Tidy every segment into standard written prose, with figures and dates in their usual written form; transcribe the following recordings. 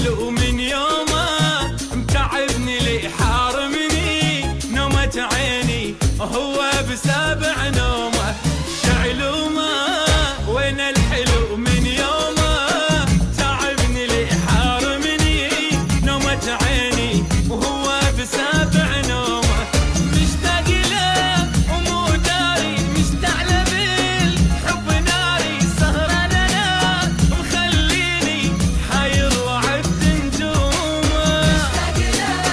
الحلو من يومه متعبني لي حارمني نومة عيني هو بسابع نومه شعلومه. وين الحلو من يومه تعبني لي حارمني نومة عيني وهو بسابع نومه. مشتاق له ومو داري مشتعل بالحب ناري سهرة لنا مخليني حير وعد نجومه. مشتاق له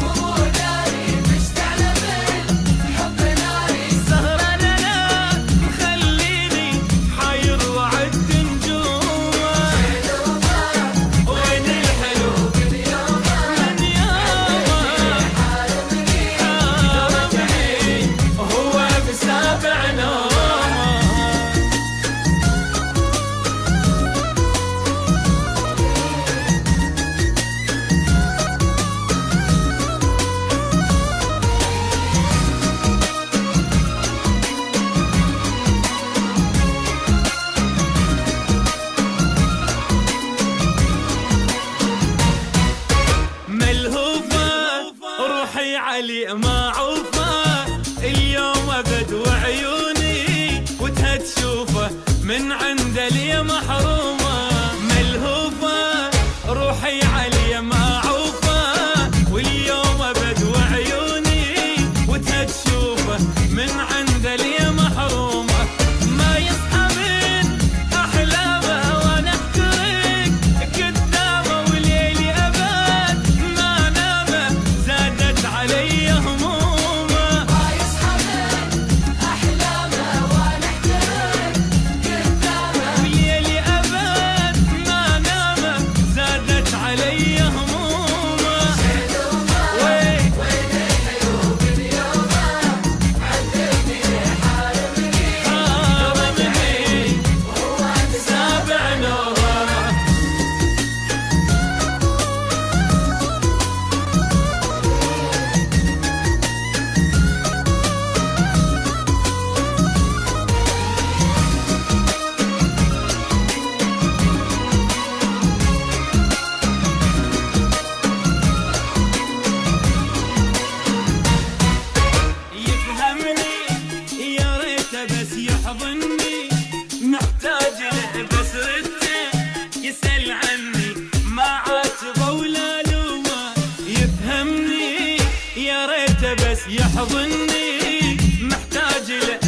ومو داري مشتعل بالحب ناري سهرة لنا مخليني حير وعد نجومه. وين الحلو من يومه من يومه حارمني وهو بسابع نومه. ملهوفة روحي علي ما عوفة اليوم ابد وعيوني وتها تشوفه من عند لي محرومة. ملهوفة روحي علي ما عوفة واليوم ابد وعيوني وتها تشوفه من عند لي محرومة. ما يصحى من احلامه وانا احترق قدامه وليلي ابد ما نامه زادت علي همومه. ما يصحى من أحلامه وأنا أحترق قدامه وليلي ابد ما نامه زادت علي همومه. وين وين الحلو من يومه عذبني حارمني حارمني وهو سابع نومه. يفهمني يا ريته بس يحضني محتاج له بس رده يسأل عني ما عاتبه ولا لومه. يفهمني يا ريته بس يحضني محتاج له